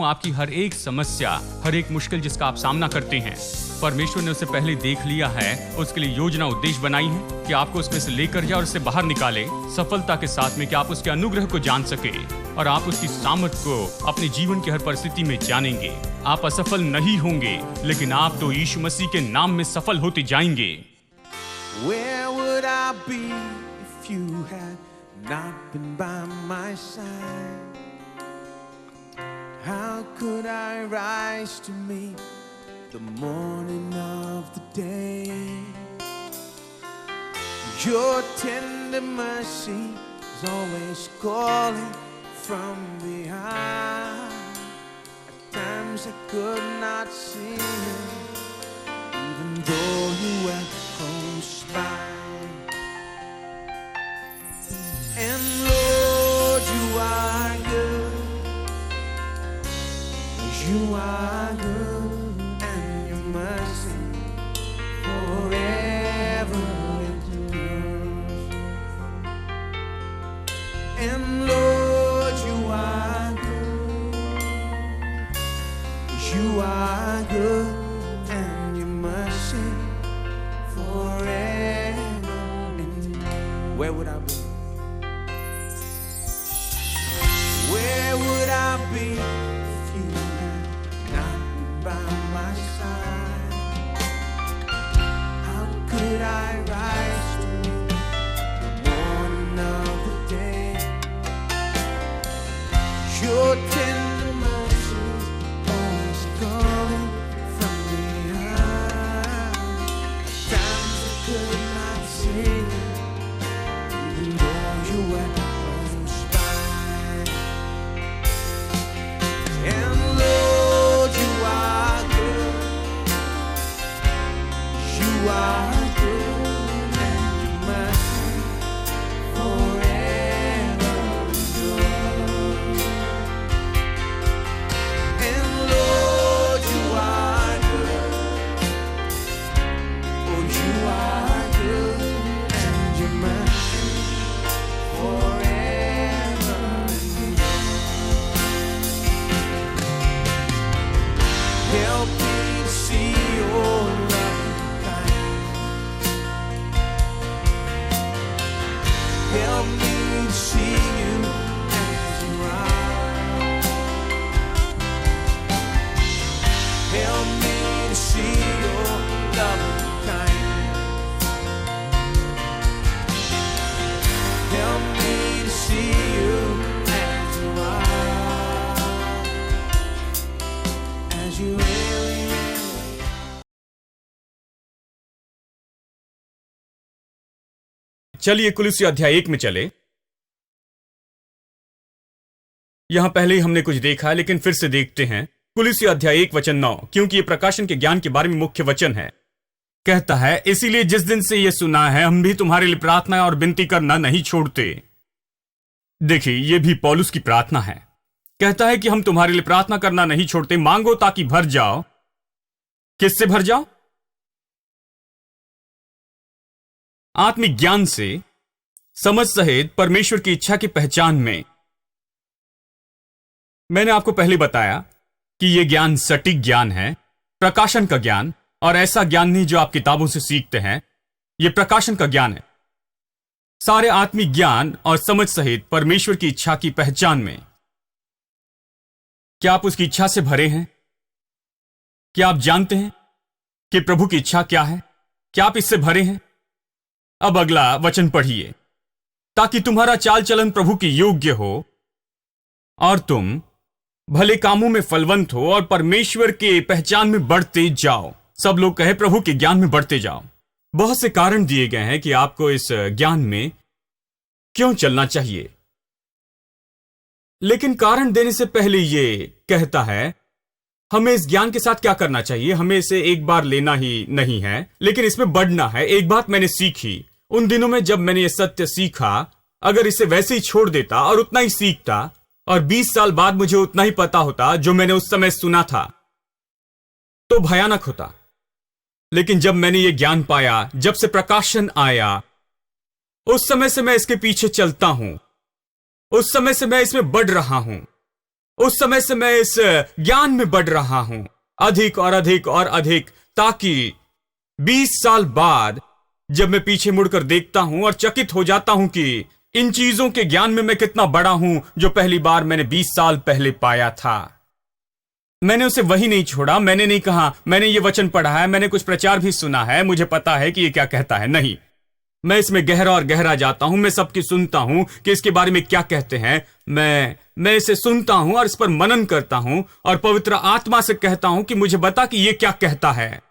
हूँ आपकी हर एक समस्या, हर एक मुश्किल जिसका आप सामना करते हैं। परमेश्वर ने उसे पहले देख लिया है, उसके लिए योजना उद्देश्य बनाई है कि आपको उसमें से लेकर जाए और उससे बाहर निकाले सफलता के साथ में, कि आप उसके अनुग्रह को जान सके और आप उसकी सामर्थ को अपने जीवन की हर परिस्थिति में जानेंगे। आप असफल नहीं होंगे, लेकिन आप तो यीशु मसीह के नाम में सफल होते जाएंगे। Where would I be if you had not been by my side? How could I rise to meet the morning of the day? Your tender mercy is always calling from behind. At times I could not see you, even though you were close by. And Lord, you are good. You are good, and your mercy forever endures. And Lord, you are good. You are good, and your mercy forever endures. Where would I be? Where would I be if you had not been by my side? How could I rise to meet the morning of the day? Your tender mercies always calling from behind. At times I could not see you, even though you were close by. And Lord, you are good. You are good, and your mercy forever endures. And Lord, you are good. Oh, you are good, and your mercy forever endures. Help me to see your loving kindness. Help me to see you as you are. Help me to see your loving kindness. Help me to see you as you are. As you really, really चलिए कुलुस्सी अध्याय 1 में चले। यहां पहले ही हमने कुछ देखा है, लेकिन फिर से देखते हैं। कुलुस्सी अध्याय 1 वचन 9, क्योंकि यह प्रकाशन के ज्ञान के बारे में मुख्य वचन है। कहता है, इसीलिए जिस दिन से यह सुना है, हम भी तुम्हारे लिए प्रार्थना और विनती करना नहीं छोड़ते। देखिए, यह भी पौलुस की प्रार्थना है। कहता है कि हम तुम्हारे लिए प्रार्थना करना नहीं छोड़ते, मांगो ताकि भर जाओ। किससे भर जाओ? आत्मिक ज्ञान से, समझ सहित परमेश्वर की इच्छा की पहचान में। मैंने आपको पहले बताया कि यह ज्ञान सटीक ज्ञान है, प्रकाशन का ज्ञान, और ऐसा ज्ञान नहीं जो आप किताबों से सीखते हैं। यह प्रकाशन का ज्ञान है, सारे आत्मिक ज्ञान और समझ सहित परमेश्वर की इच्छा की पहचान में। क्या आप उसकी इच्छा से भरे हैं? क्या आप जानते हैं कि प्रभु की इच्छा क्या है? क्या आप इससे भरे हैं? अब अगला वचन पढ़िए, ताकि तुम्हारा चाल चलन प्रभु के योग्य हो और तुम भले कामों में फलवंत हो और परमेश्वर के पहचान में बढ़ते जाओ। सब लोग कहे, प्रभु के ज्ञान में बढ़ते जाओ। बहुत से कारण दिए गए हैं कि आपको इस ज्ञान में क्यों चलना चाहिए, लेकिन कारण देने से पहले यह कहता है हमें इस ज्ञान के साथ क्या करना चाहिए। हमें इसे एक बार लेना ही नहीं है, लेकिन इसमें बढ़ना है। एक बात मैंने सीखी उन दिनों में जब मैंने यह सत्य सीखा, अगर इसे वैसे ही छोड़ देता और उतना ही सीखता, और 20 साल बाद मुझे उतना ही पता होता जो मैंने उस समय सुना था, तो भयानक होता। लेकिन जब मैंने ये ज्ञान पाया, जब से प्रकाशन आया, उस समय से मैं इसके पीछे चलता हूं, उस समय से मैं इसमें बढ़ रहा हूं, उस समय से मैं इस ज्ञान में बढ़ रहा हूं, अधिक और अधिक और अधिक, ताकि 20 साल बाद जब मैं पीछे मुड़कर देखता हूं और चकित हो जाता हूं कि इन चीजों के ज्ञान में मैं कितना बड़ा हूं जो पहली बार मैंने 20 साल पहले पाया था। मैंने उसे वही नहीं छोड़ा। मैंने नहीं कहा मैंने ये वचन पढ़ा है, मैंने कुछ प्रचार भी सुना है, मुझे पता है कि ये क्या कहता है। नहीं, मैं इसमें गहरा और गहरा जाता हूं। मैं सबकी सुनता हूं कि इसके बारे में क्या कहते हैं। मैं इसे सुनता हूं और इस पर मनन करता हूं और पवित्र आत्मा से कहता हूं कि मुझे बता कि ये क्या कहता है,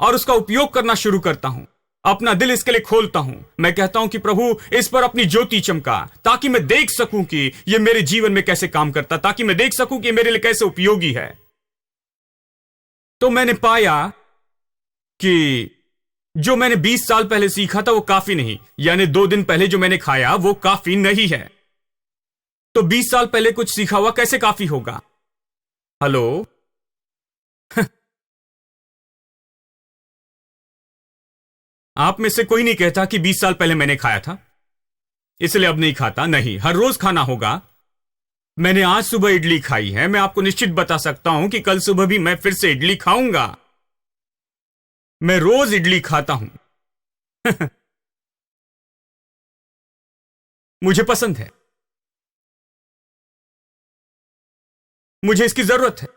और उसका उपयोग करना शुरू करता हूं। अपना दिल इसके लिए खोलता हूं। मैं कहता हूं कि प्रभु इस पर अपनी ज्योति चमका, ताकि मैं देख सकूं कि यह मेरे जीवन में कैसे काम करता, ताकि मैं देख सकूं कि यह मेरे लिए कैसे उपयोगी है। तो मैंने पाया कि जो मैंने 20 साल पहले सीखा था वो काफी नहीं, यानी 2 दिन पहले जो मैंने खाया वो काफी नहीं है। तो 20 साल पहले कुछ सीखा हुआ कैसे काफी होगा? हेलो आप में से कोई नहीं कहता कि 20 साल पहले मैंने खाया था इसलिए अब नहीं खाता। नहीं, हर रोज खाना होगा। मैंने आज सुबह इडली खाई है, मैं आपको निश्चित बता सकता हूं कि कल सुबह भी मैं फिर से इडली खाऊंगा। मैं रोज इडली खाता हूं मुझे पसंद है, मुझे इसकी जरूरत है,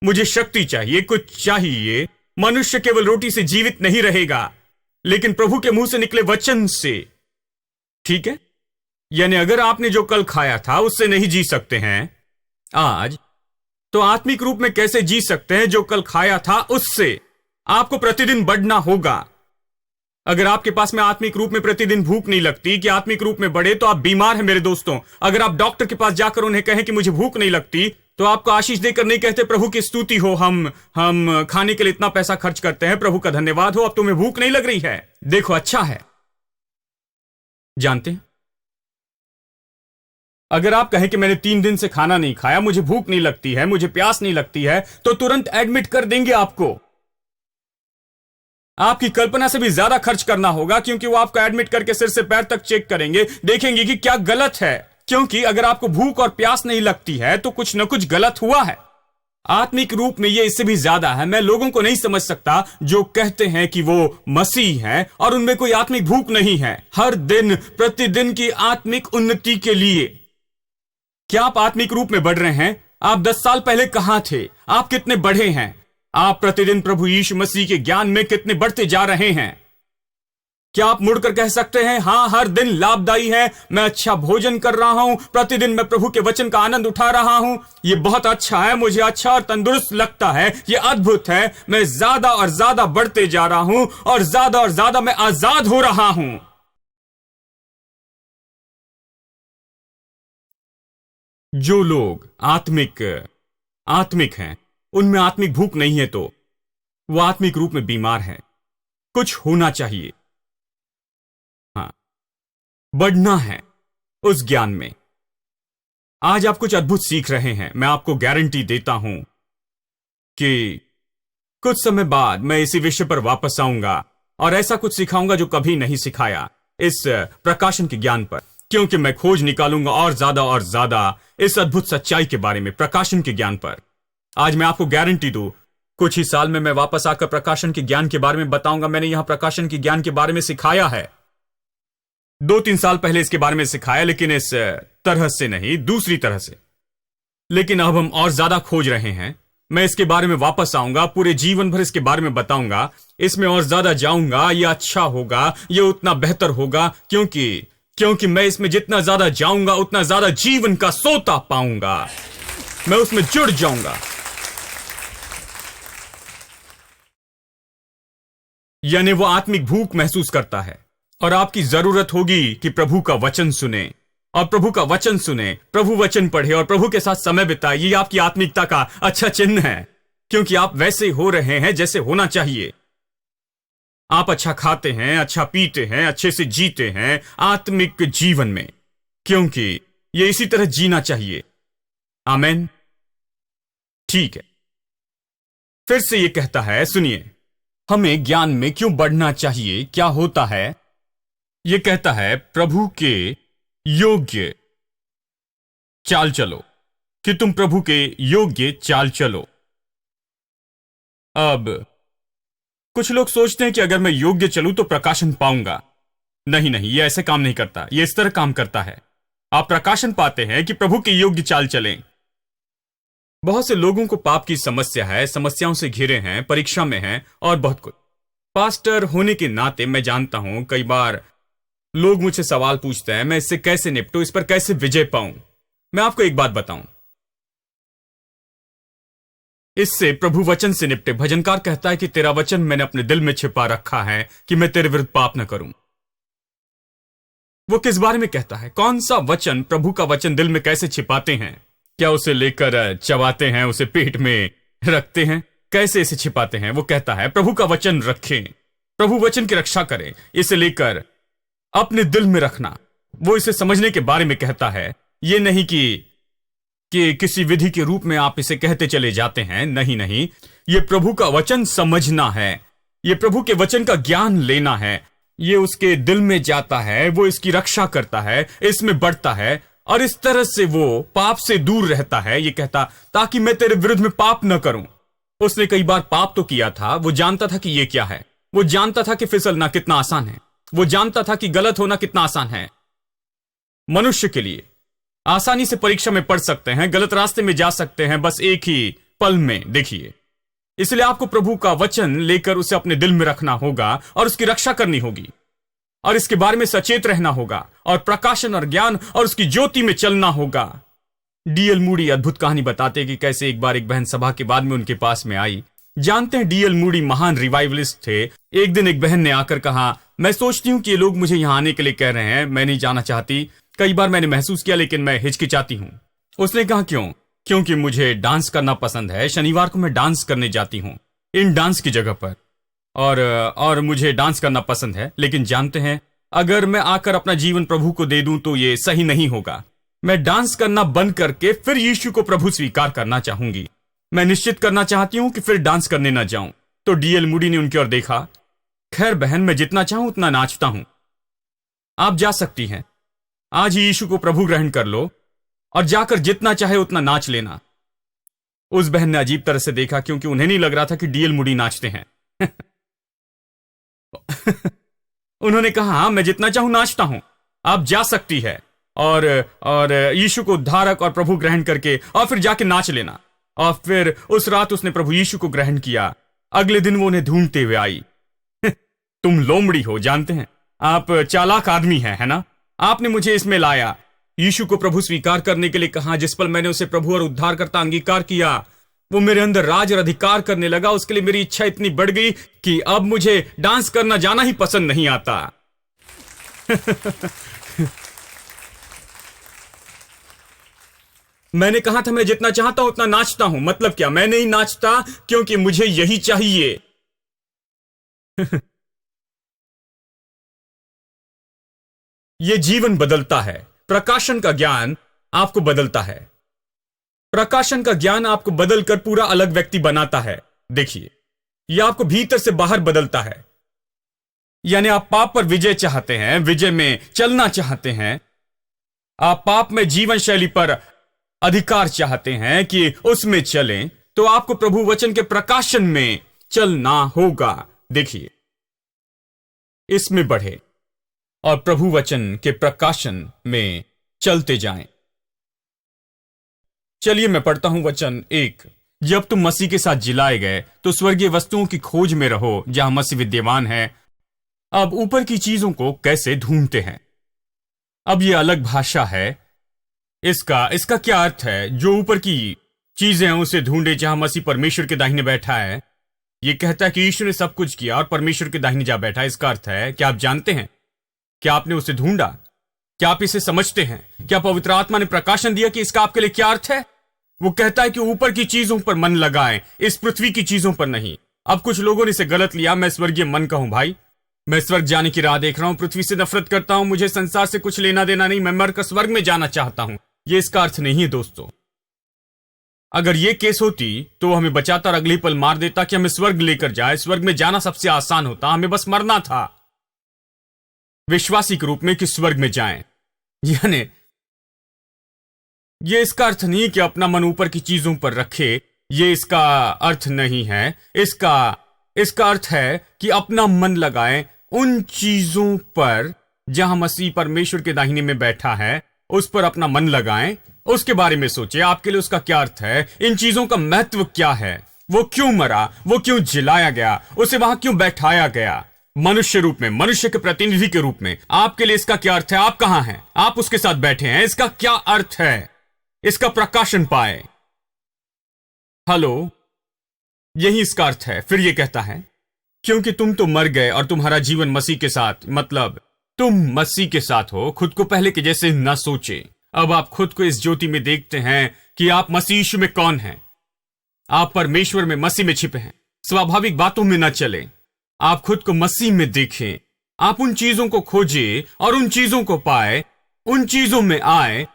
मुझे शक्ति चाहिए, कुछ चाहिए। मनुष्य केवल रोटी से जीवित नहीं रहेगा, लेकिन प्रभु के मुंह से निकले वचन से। ठीक है, यानी अगर आपने जो कल खाया था उससे नहीं जी सकते हैं आज, तो आत्मिक रूप में कैसे जी सकते हैं? जो कल खाया था उससे आपको प्रतिदिन बढ़ना होगा। अगर आपके पास में आत्मिक रूप में प्रतिदिन भूख नहीं लगती कि आत्मिक रूप में बढ़े, तो आप बीमार हैं मेरे दोस्तों। अगर आप डॉक्टर के पास जाकर उन्हें कहें कि मुझे भूख नहीं लगती, तो आपको आशीष देकर नहीं कहते प्रभु की स्तुति हो, हम खाने के लिए इतना पैसा खर्च करते हैं, प्रभु का धन्यवाद हो, अब तुम्हें भूख नहीं लग रही है, देखो अच्छा है। जानते हैं, अगर आप कहें कि मैंने 3 दिन से खाना नहीं खाया, मुझे भूख नहीं लगती है, मुझे प्यास नहीं लगती है, तो तुरंत एडमिट कर देंगे आपको। आपकी कल्पना से भी ज्यादा खर्च करना होगा, क्योंकि वो आपको एडमिट करके सिर से पैर तक चेक करेंगे, देखेंगे कि क्या गलत है। क्योंकि अगर आपको भूख और प्यास नहीं लगती है तो कुछ न कुछ गलत हुआ है। आत्मिक रूप में ये इससे भी ज्यादा है। मैं लोगों को नहीं समझ सकता जो कहते हैं कि वो मसीह हैं और उनमें कोई आत्मिक भूख नहीं है, हर दिन प्रतिदिन की आत्मिक उन्नति के लिए। क्या आप आत्मिक रूप में बढ़ रहे हैं? आप 10 साल पहले कहां थे? आप कितने बढ़े हैं? आप प्रतिदिन प्रभु यीशु मसीह के ज्ञान में कितने बढ़ते जा रहे हैं? क्या आप मुड़कर कह सकते हैं हां, हर दिन लाभदायी है, मैं अच्छा भोजन कर रहा हूं, प्रतिदिन मैं प्रभु के वचन का आनंद उठा रहा हूं, ये बहुत अच्छा है, मुझे अच्छा और तंदुरुस्त लगता है, ये अद्भुत है, मैं ज्यादा और ज्यादा बढ़ते जा रहा हूं और ज्यादा मैं आजाद हो रहा हूं। जो लोग आत्मिक हैं, उनमें आत्मिक भूख नहीं है, तो वो आत्मिक रूप में बीमार है। कुछ होना चाहिए, हाँ, बढ़ना है उस ज्ञान में। आज आप कुछ अद्भुत सीख रहे हैं। मैं आपको गारंटी देता हूं कि कुछ समय बाद मैं इसी विषय पर वापस आऊंगा और ऐसा कुछ सिखाऊंगा जो कभी नहीं सिखाया, इस प्रकाशन के ज्ञान पर, क्योंकि मैं खोज निकालूंगा और ज्यादा इस अद्भुत सच्चाई के बारे में, प्रकाशन के ज्ञान पर। आज मैं आपको गारंटी दूं, कुछ ही साल में मैं वापस आकर प्रकाशन के ज्ञान के बारे में बताऊंगा। मैंने यहां प्रकाशन के ज्ञान के बारे में सिखाया है, 2-3 साल पहले इसके बारे में सिखाया, लेकिन इस तरह से नहीं, दूसरी तरह से। लेकिन अब हम और ज्यादा खोज रहे हैं। मैं इसके बारे में वापस आऊंगा, पूरे जीवन भर इसके बारे में बताऊंगा, इसमें और ज्यादा जाऊंगा। यह अच्छा होगा, यह उतना बेहतर होगा, क्योंकि मैं इसमें जितना ज्यादा जाऊंगा उतना ज्यादा जीवन का सोता पाऊंगा, मैं उसमें जुड़ जाऊंगा। यानी वो आत्मिक भूख महसूस करता है, और आपकी जरूरत होगी कि प्रभु का वचन सुने, और प्रभु का वचन सुने, प्रभु वचन पढ़े और प्रभु के साथ समय बिताए। ये आपकी आत्मिकता का अच्छा चिन्ह है, क्योंकि आप वैसे हो रहे हैं जैसे होना चाहिए। आप अच्छा खाते हैं, अच्छा पीते हैं, अच्छे से जीते हैं आत्मिक जीवन में, क्योंकि ये इसी तरह जीना चाहिए। आमेन। ठीक है, फिर से ये कहता है, सुनिए, हमें ज्ञान में क्यों बढ़ना चाहिए, क्या होता है? यह कहता है प्रभु के योग्य चाल चलो। कि तुम प्रभु के योग्य चाल चलो। अब कुछ लोग सोचते हैं कि अगर मैं योग्य चलूं तो प्रकाशन पाऊंगा। नहीं नहीं, यह ऐसे काम नहीं करता। यह इस तरह काम करता है। आप प्रकाशन पाते हैं कि प्रभु के योग्य चाल चलें। बहुत से लोगों को पाप की समस्या है, समस्याओं से घिरे हैं, परीक्षा में हैं और बहुत कुछ। पास्टर होने के नाते मैं जानता हूं कई बार लोग मुझसे सवाल पूछते हैं, मैं इससे कैसे निपटूं, इस पर कैसे विजय पाऊं। मैं आपको एक बात बताऊं, इससे प्रभु वचन से निपटे। भजनकार कहता है कि तेरा वचन मैंने अपने दिल में छिपा रखा है कि मैं तेरे विरुद्ध पाप न करूं। वो किस बारे में कहता है? कौन सा वचन? प्रभु का वचन दिल में कैसे छिपाते हैं? क्या उसे लेकर चबाते हैं, उसे पेट में रखते हैं? कैसे इसे छिपाते हैं? वो कहता है प्रभु का वचन रखें, प्रभु वचन की रक्षा करें, इसे लेकर अपने दिल में रखना। वो इसे समझने के बारे में कहता है। ये नहीं कि किसी विधि के रूप में आप इसे कहते चले जाते हैं। नहीं नहीं, ये प्रभु का वचन समझना है, ये प्रभु के वचन का ज्ञान लेना है। ये उसके दिल में जाता है, वो इसकी रक्षा करता है, इसमें बढ़ता है और इस तरह से वो पाप से दूर रहता है। ये कहता ताकि मैं तेरे विरुद्ध में पाप न करूं। उसने कई बार पाप तो किया था, वो जानता था कि ये क्या है, वो जानता था कि फिसलना कितना आसान है, वो जानता था कि गलत होना कितना आसान है। मनुष्य के लिए आसानी से परीक्षा में पढ़ सकते हैं, गलत रास्ते में जा सकते हैं, बस एक ही पल में। देखिए, इसलिए आपको प्रभु का वचन लेकर उसे अपने दिल में रखना होगा और उसकी रक्षा करनी होगी और इसके बारे में सचेत रहना होगा और प्रकाशन और ज्ञान और उसकी ज्योति में चलना होगा। डीएल मूडी अद्भुत कहानी बताते कि कैसे एक बार एक बहन सभा के बाद में उनके पास में आई। जानते हैं, डीएल मूडी महान रिवाइवलिस्ट थे। एक दिन एक बहन ने आकर कहा, मैं सोचती हूं कि ये लोग मुझे यहां आने के लिए कह रहे हैं, मैं नहीं जाना चाहती। कई बार मैंने महसूस किया, लेकिन मैं हिचकिचाती हूं। उसने कहा, क्यों? क्योंकि मुझे डांस करना पसंद है। शनिवार को मैं डांस करने जाती हूं इन डांस की जगह पर, और मुझे डांस करना पसंद है। लेकिन जानते हैं, अगर मैं आकर अपना जीवन प्रभु को दे दूं तो ये सही नहीं होगा। मैं डांस करना बंद करके फिर यीशु को प्रभु स्वीकार करना चाहूंगी। मैं निश्चित करना चाहती हूं कि फिर डांस करने ना जाऊं। तो डीएल मूडी ने उनकी ओर देखा। खैर बहन, मैं जितना चाहूं उतना नाचता हूं, आप जा सकती हैं। आज ही यीशु को प्रभु ग्रहण कर लो और जाकर जितना चाहे उतना नाच लेना। उस बहन ने अजीब तरह से देखा, क्योंकि उन्हें नहीं लग रहा था कि डीएल मूडी नाचते हैं। उन्होंने कहा, हाँ, मैं जितना चाहूं नाचता हूं, आप जा सकती है और यीशु को उद्धारक और प्रभु ग्रहण करके और फिर जाके नाच लेना। और फिर उस रात उसने प्रभु यीशु को ग्रहण किया। अगले दिन वो उन्हें ढूंढते हुए आई। तुम लोमड़ी हो, जानते हैं, आप चालाक आदमी हैं, है ना? आपने मुझे इसमें लाया, यीशु को प्रभु स्वीकार करने के लिए कहा। जिस पल मैंने उसे प्रभु और उद्धारकर्ता अंगीकार किया, वो मेरे अंदर राज और अधिकार करने लगा। उसके लिए मेरी इच्छा इतनी बढ़ गई कि अब मुझे डांस करना जाना ही पसंद नहीं आता। मैंने कहा था मैं जितना चाहता हूं उतना नाचता हूं। मतलब क्या? मैं नहीं नाचता क्योंकि मुझे यही चाहिए। यह जीवन बदलता है। प्रकाशन का ज्ञान आपको बदलता है। प्रकाशन का ज्ञान आपको बदलकर पूरा अलग व्यक्ति बनाता है। देखिए, यह आपको भीतर से बाहर बदलता है। यानी आप पाप पर विजय चाहते हैं, विजय में चलना चाहते हैं। आप पाप में जीवन शैली पर अधिकार चाहते हैं कि उसमें चलें, तो आपको प्रभु वचन के प्रकाशन में चलना होगा। देखिए, इसमें बढ़े और प्रभु वचन के प्रकाशन में चलते जाएं। चलिए मैं पढ़ता हूं वचन 1। जब तुम मसीह के साथ जिलाए गए तो स्वर्गीय वस्तुओं की खोज में रहो जहां मसीह विद्यमान है। अब ऊपर की चीजों को कैसे ढूंढते हैं? अब यह अलग भाषा है। इसका क्या अर्थ है? जो ऊपर की चीजें हैं उसे ढूंढे जहां मसीह परमेश्वर के दाहिने बैठा है। यह कहता है कि यीशु ने सब कुछ किया और परमेश्वर के दाहिने जा बैठा। इसका अर्थ है, क्या आप जानते हैं? क्या आपने उसे ढूंढा? क्या आप इसे समझते हैं? क्या पवित्र आत्मा ने प्रकाशन दिया कि इसका आपके लिए क्या अर्थ है? वो कहता है कि ऊपर की चीजों पर मन लगाएं, इस पृथ्वी की चीजों पर नहीं। अब कुछ लोगों ने इसे गलत लिया। मैं स्वर्गीय मन का हूं भाई, मैं स्वर्ग जाने की राह देख रहा हूं, पृथ्वी से नफरत करता हूं, मुझे संसार से कुछ लेना देना नहीं, मैं मरकर स्वर्ग में जाना चाहता हूं। यह इसका अर्थ नहीं है दोस्तों। अगर यह केस होती तो वो हमें बचाता और अगले पल मार देता कि हमें स्वर्ग लेकर जाए। स्वर्ग में जाना सबसे आसान होता, हमें बस मरना था विश्वासी के रूप में कि स्वर्ग में जाएं। यानी ये इसका अर्थ नहीं कि अपना मन ऊपर की चीजों पर रखे, ये इसका अर्थ नहीं है। इसका अर्थ है कि अपना मन लगाएं उन चीजों पर जहां मसीह परमेश्वर के दाहिने में बैठा है, उस पर अपना मन लगाएं, उसके बारे में सोचिए आपके लिए उसका क्या अर्थ है, इन चीजों का महत्व क्या है, वो क्यों मरा, वो क्यों जिलाया गया, उसे वहां क्यों बैठाया गया, मनुष्य रूप में, मनुष्य के प्रतिनिधि के रूप में। आपके लिए इसका क्या अर्थ है, आप कहां हैं, आप उसके साथ बैठे हैं, इसका क्या अर्थ है, इसका प्रकाशन पाए। हेलो, यही इसका अर्थ है। फिर यह कहता है क्योंकि तुम तो मर गए और तुम्हारा जीवन मसीह के साथ, मतलब तुम मसीह के साथ हो। खुद को पहले के जैसे न सोचे। अब आप खुद को इस ज्योति में देखते हैं कि आप मसीह यीशु में कौन हैं। आप परमेश्वर में, मसीह में छिपे हैं। स्वाभाविक बातों में न चले, आप खुद को मसीह में देखें। आप उन चीजों को खोजें और उन चीजों को पाए, उन चीजों में आए।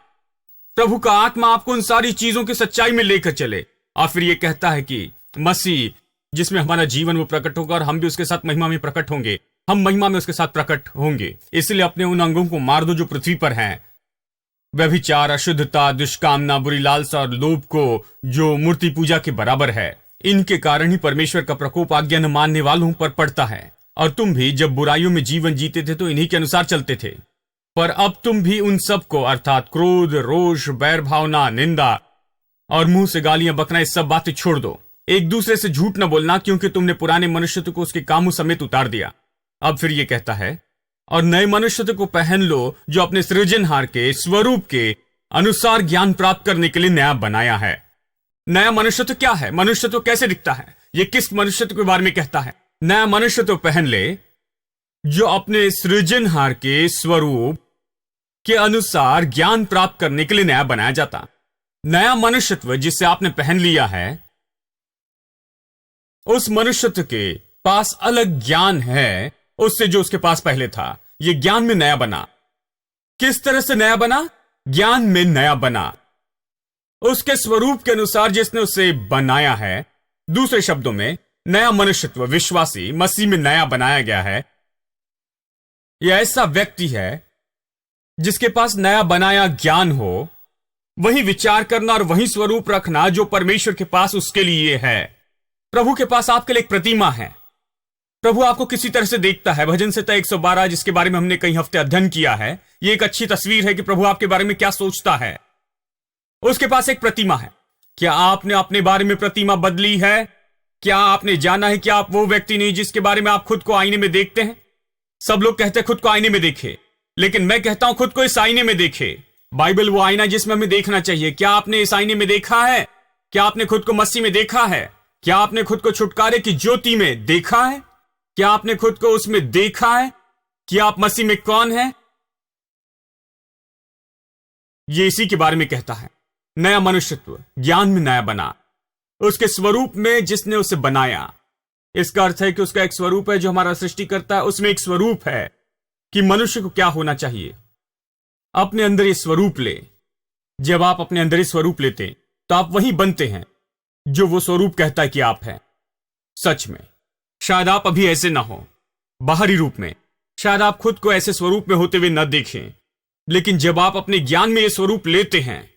प्रभु का आत्मा आपको उन सारी चीजों की सच्चाई में लेकर चले। और फिर यह कहता है कि मसीह जिसमें हमारा जीवन वो प्रकट होगा और हम भी उसके साथ महिमा में प्रकट होंगे, हम महिमा में उसके साथ प्रकट होंगे। इसलिए अपने उन अंगों को मार दो जो पृथ्वी पर हैं, व्यभिचार, अशुद्धता, दुष्कामना, बुरी लालसा और लोभ को, जो मूर्ति पूजा के बराबर है। इनके कारण ही परमेश्वर का प्रकोप आज्ञा न मानने वालों पर पड़ता है। और तुम भी जब बुराइयों में जीवन जीते थे तो इन्हीं के अनुसार चलते थे, पर अब तुम भी उन सबको, अर्थात क्रोध, रोष, बैर भावना, निंदा और मुंह से गालियां बकना, इस सब बातें छोड़ दो। एक दूसरे से झूठ न बोलना, क्योंकि तुमने पुराने मनुष्यत्व को उसके कामों समेत उतार दिया। अब फिर यह कहता है और नए मनुष्यत्व को पहन लो, जो अपने सृजनहार के स्वरूप के अनुसार ज्ञान प्राप्त करने के लिए नया बनाया है। नया मनुष्यत्व क्या है? मनुष्यत्व कैसे दिखता है? यह किस मनुष्यत्व के बारे में कहता है? नया मनुष्यत्व पहन ले जो अपने सृजनहार के स्वरूप के अनुसार ज्ञान प्राप्त करने के लिए नया बनाया जाता। नया मनुष्यत्व जिसे आपने पहन लिया है, उस मनुष्यत्व के पास अलग ज्ञान है उससे जो उसके पास पहले था। यह ज्ञान में नया बना। किस तरह से नया बना? ज्ञान में नया बना, उसके स्वरूप के अनुसार जिसने उसे बनाया है। दूसरे शब्दों में, नया मनुष्यत्व विश्वासी मसीह में नया बनाया गया है। यह ऐसा व्यक्ति है जिसके पास नया बनाया ज्ञान हो, वही विचार करना और वही स्वरूप रखना जो परमेश्वर के पास उसके लिए है। प्रभु के पास आपके लिए एक प्रतिमा है। प्रभु आपको किसी तरह से देखता है। भजन संहिता 112, जिसके बारे में हमने कई हफ्ते अध्ययन किया है, यह एक अच्छी तस्वीर है कि प्रभु आपके बारे में क्या सोचता है। उसके पास एक प्रतिमा है। क्या आपने अपने बारे में प्रतिमा बदली है? क्या आपने जाना है कि आप वो व्यक्ति नहीं जिसके बारे में आप खुद को आईने में देखते हैं? सब लोग कहते हैं खुद को आईने में देखे, लेकिन मैं कहता हूं खुद को इस आईने में देखे। बाइबल वो आईना जिसमें हमें देखना चाहिए। क्या आपने इस आईने में देखा है? क्या आपने खुद को मसीह में देखा है? क्या आपने खुद को छुटकारे की ज्योति में देखा है? क्या आपने खुद को उसमें देखा है कि आप मसीह में कौन है? ये इसी के बारे में कहता है। नया मनुष्यत्व ज्ञान में नया बना, उसके स्वरूप में जिसने उसे बनाया। इसका अर्थ है कि उसका एक स्वरूप है जो हमारा सृष्टि करता है। उसमें एक स्वरूप है कि मनुष्य को क्या होना चाहिए। अपने अंदर ये स्वरूप ले। जब आप अपने अंदर ये स्वरूप लेते तो आप वही बनते हैं जो वो स्वरूप कहता है कि आप हैं। सच में शायद आप अभी ऐसे ना हो, बाहरी रूप में शायद आप खुद को ऐसे स्वरूप में होते हुए न देखें, लेकिन जब आप अपने ज्ञान में ये स्वरूप लेते हैं,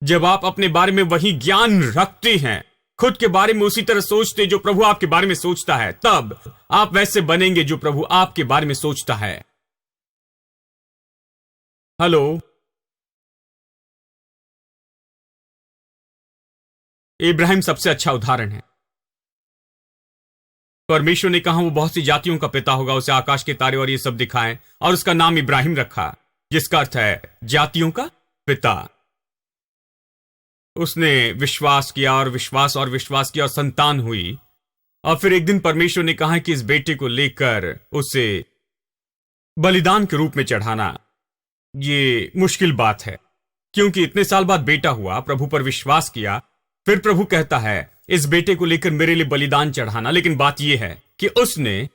जब आप अपने बारे में वही ज्ञान रखते हैं, खुद के बारे में उसी तरह सोचते जो प्रभु आपके बारे में सोचता है, तब आप वैसे बनेंगे जो प्रभु आपके बारे में सोचता है। हेलो, इब्राहिम सबसे अच्छा उदाहरण है। परमेश्वर ने कहा वो बहुत सी जातियों का पिता होगा, उसे आकाश के तारे और ये सब दिखाएं, और उसका नाम इब्राहिम रखा, जिसका अर्थ है जातियों का पिता। उसने विश्वास किया और विश्वास और विश्वास किया और संतान हुई। और फिर एक दिन परमेश्वर ने कहा कि इस बेटे को लेकर उसे बलिदान के रूप में चढ़ाना ये मुश्किल बात है, क्योंकि इतने साल बाद बेटा हुआ, प्रभु पर विश्वास किया, फिर प्रभु कहता है इस बेटे को लेकर मेरे लिए बलिदान चढ़ाना। लेकिन बात यह है कि उसने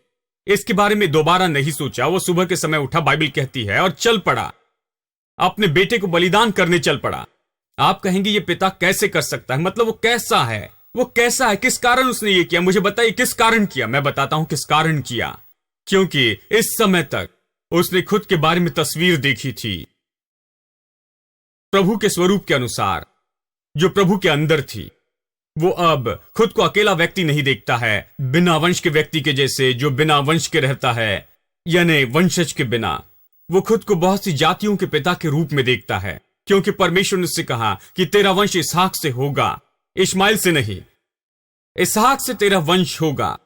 इसके बारे में दोबारा नहीं सोचा। वो सुबह के समय उठा, बाइबल कहती है, और चल पड़ा, अपने बेटे को बलिदान करने चल पड़ा। आप कहेंगे ये पिता कैसे कर सकता है? मतलब वो कैसा है? वो कैसा है? किस कारण उसने ये किया? मुझे बताइए किस कारण किया। मैं बताता हूं किस कारण किया। क्योंकि इस समय तक उसने खुद के बारे में तस्वीर देखी थी। प्रभु के स्वरूप के अनुसार, जो प्रभु के अंदर थी, वो अब खुद को अकेला व्यक्ति नहीं देखता है, बिना वंश के व्यक्ति के जैसे जो बिना वंश के रहता है, यानी वंशज के बिना। वो खुद को बहुत सी जातियों के पिता के रूप में देखता है, क्योंकि परमेश्वर ने उससे कहा कि तेरा वंश इसहाक से होगा, इश्माइल से नहीं। इसहाक से तेरा वंश होगा,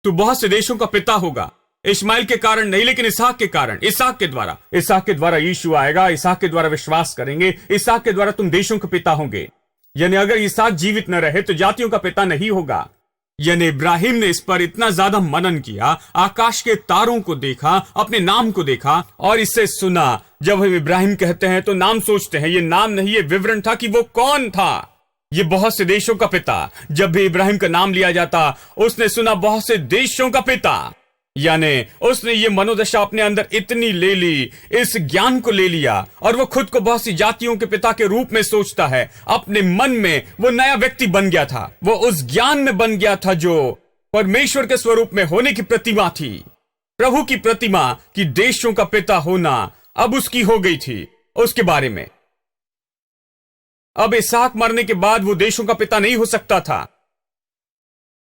तू बहुत से देशों का पिता होगा। इश्माइल के कारण नहीं, लेकिन इसहाक के कारण, इसहाक के द्वारा यीशु आएगा। इसहाक के द्वारा विश्वास करेंगे, इसहाक के द्वारा तुम देशों के पिता होंगे। यानी अगर इसहाक जीवित न रहे तो जातियों का पिता नहीं होगा। यानी इब्राहिम ने इस पर इतना ज्यादा मनन किया, आकाश के तारों को देखा, अपने नाम को देखा और इससे सुना। जब हम इब्राहिम कहते हैं तो नाम सोचते हैं, ये नाम नहीं, ये विवरण था कि वो कौन था। ये बहुत से देशों का पिता। जब भी इब्राहिम का नाम लिया जाता, उसने सुना बहुत से देशों का पिता। यानी उसने ये मनोदशा अपने अंदर इतनी ले ली, इस ज्ञान को ले लिया, और वो खुद को बहुत सी जातियों के पिता के रूप में सोचता है। अपने मन में वो नया व्यक्ति बन गया था, वो उस ज्ञान में बन गया था जो परमेश्वर के स्वरूप में होने की प्रतिमा थी। प्रभु की प्रतिमा कि देशों का पिता होना अब उसकी हो गई थी। उसके बारे में अब इसहाक मरने के बाद वो देशों का पिता नहीं हो सकता था,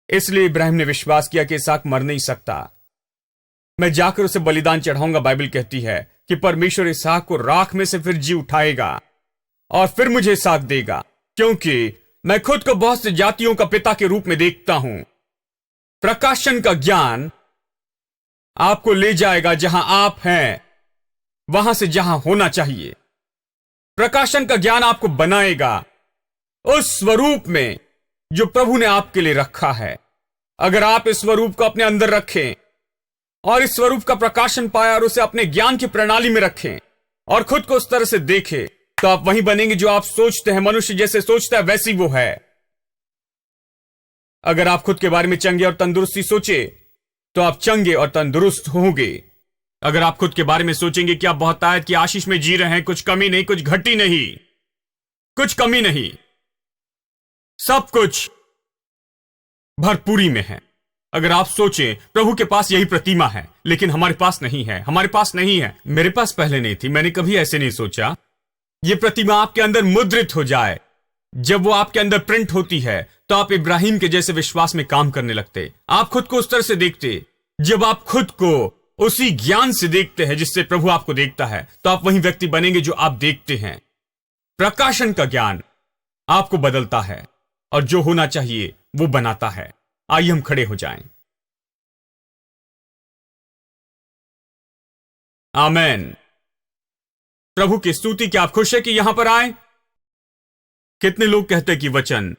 इसलिए इब्राहिम ने विश्वास किया कि इसहाक मर नहीं सकता। मैं जाकर उसे बलिदान चढ़ाऊंगा। बाइबल कहती है कि परमेश्वर इसहाक को राख में से फिर जी उठाएगा और फिर मुझे इसहाक देगा, क्योंकि मैं खुद को बहुत से जातियों का पिता के रूप में देखता हूं। प्रकाशन का ज्ञान आपको ले जाएगा जहां आप हैं, वहां से जहां होना चाहिए। प्रकाशन का ज्ञान आपको बनाएगा उस स्वरूप में जो प्रभु ने आपके लिए रखा है। अगर आप इस स्वरूप को अपने अंदर रखें और इस स्वरूप का प्रकाशन पाया और उसे अपने ज्ञान की प्रणाली में रखें और खुद को उस तरह से देखें, तो आप वही बनेंगे जो आप सोचते हैं। मनुष्य जैसे सोचता है वैसी वो है। अगर आप खुद के बारे में चंगे और तंदुरुस्ती सोचे तो आप चंगे और तंदुरुस्त होंगे। अगर आप खुद के बारे में सोचेंगे कि आप बहुत आयत की आशीष में जी रहे हैं, कुछ कमी नहीं, कुछ घटी नहीं, कुछ कमी नहीं, सब कुछ भरपूरी में है। अगर आप सोचें प्रभु के पास यही प्रतिमा है लेकिन हमारे पास नहीं है, हमारे पास नहीं है, मेरे पास पहले नहीं थी, मैंने कभी ऐसे नहीं सोचा। यह प्रतिमा आपके अंदर मुद्रित हो जाए, जब वो आपके अंदर प्रिंट होती है तो आप इब्राहिम के जैसे विश्वास में काम करने लगते। आप खुद को उस तरह से देखते। जब आप खुद को उसी ज्ञान से देखते हैं जिससे प्रभु आपको देखता है, तो आप वही व्यक्ति बनेंगे जो आप देखते हैं। प्रकाशन का ज्ञान आपको बदलता है और जो होना चाहिए वो बनाता है। आइए हम खड़े हो जाएं। आमेन। प्रभु की स्तुति। क्या आप खुश है कि यहां पर आए? कितने लोग कहते हैं कि वचन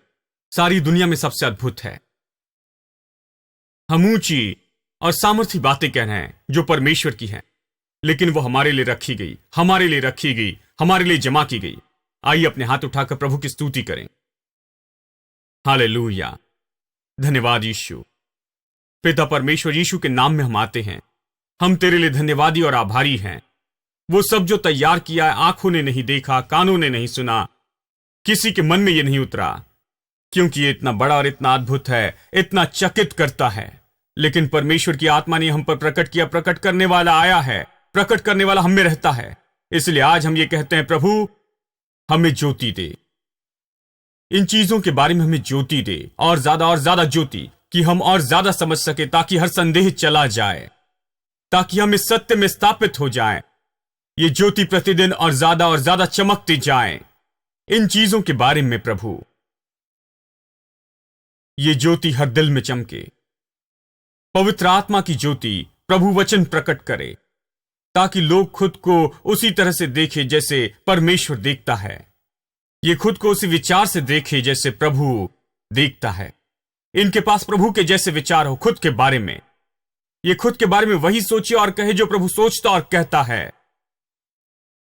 सारी दुनिया में सबसे अद्भुत है। हम ऊंची और सामर्थी बातें कह रहे हैं जो परमेश्वर की हैं, लेकिन वो हमारे लिए रखी गई, हमारे लिए रखी गई, हमारे लिए जमा की गई। आइए अपने हाथ उठाकर प्रभु की स्तुति करें। हालेलुया। धन्यवाद यीशु। पिता परमेश्वर, यीशु के नाम में हम आते हैं। हम तेरे लिए धन्यवादी और आभारी हैं। वो सब जो तैयार किया है, आंखों ने नहीं देखा, कानों ने नहीं सुना, किसी के मन में ये नहीं उतरा, क्योंकि ये इतना बड़ा और इतना अद्भुत है, इतना चकित करता है। लेकिन परमेश्वर की आत्मा ने हम पर प्रकट किया। प्रकट करने वाला आया है, प्रकट करने वाला हम में रहता है। इसलिए आज हम ये कहते हैं, प्रभु हमें ज्योति दे, इन चीजों के बारे में हमें ज्योति दे, और ज्यादा ज्योति, कि हम और ज्यादा समझ सके, ताकि हर संदेह चला जाए, ताकि हम इस सत्य में स्थापित हो जाएं। ये ज्योति प्रतिदिन और ज्यादा चमकती जाए इन चीजों के बारे में। प्रभु ये ज्योति हर दिल में चमके। पवित्र आत्मा की ज्योति प्रभु वचन प्रकट करे, ताकि लोग खुद को उसी तरह से देखे जैसे परमेश्वर देखता है। ये खुद को उसी विचार से देखे जैसे प्रभु देखता है। इनके पास प्रभु के जैसे विचार हो खुद के बारे में। ये खुद के बारे में वही सोचे और कहे जो प्रभु सोचता और कहता है,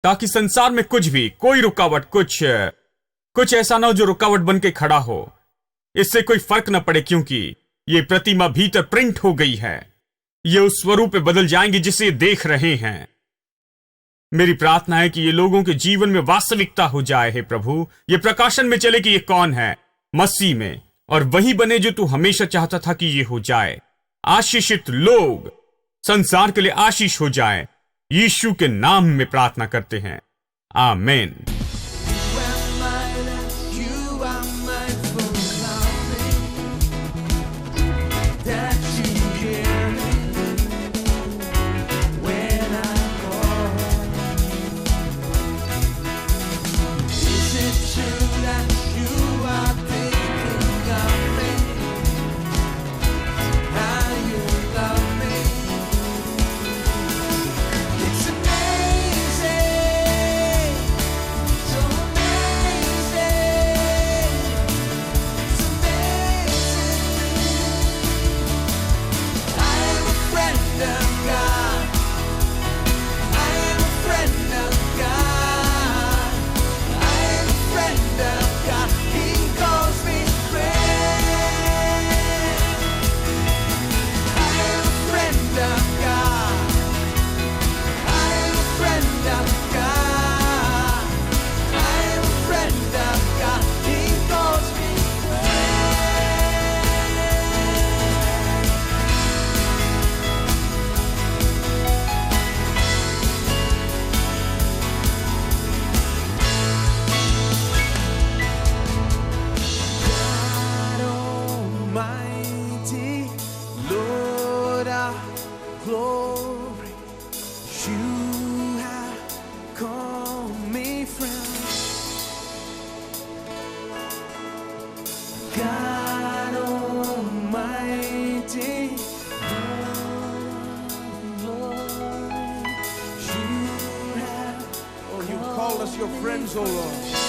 ताकि संसार में कुछ भी, कोई रुकावट, कुछ ऐसा ना हो जो रुकावट बन के खड़ा हो। इससे कोई फर्क न पड़े, क्योंकि ये प्रतिमा भीतर प्रिंट हो गई है। ये उस स्वरूप में बदल जाएंगे जिसे देख रहे हैं। मेरी प्रार्थना है कि ये लोगों के जीवन में वास्तविकता हो जाए। हे प्रभु, ये प्रकाशन में चले कि ये कौन है, मसीह में, और वही बने जो तू हमेशा चाहता था कि ये हो जाए। आशीषित लोग संसार के लिए आशीष हो जाए। यीशु के नाम में प्रार्थना करते हैं, आमेन। Glory, you have called me friend. God Almighty, Lord, you have. Oh, you called us your friends, oh Lord.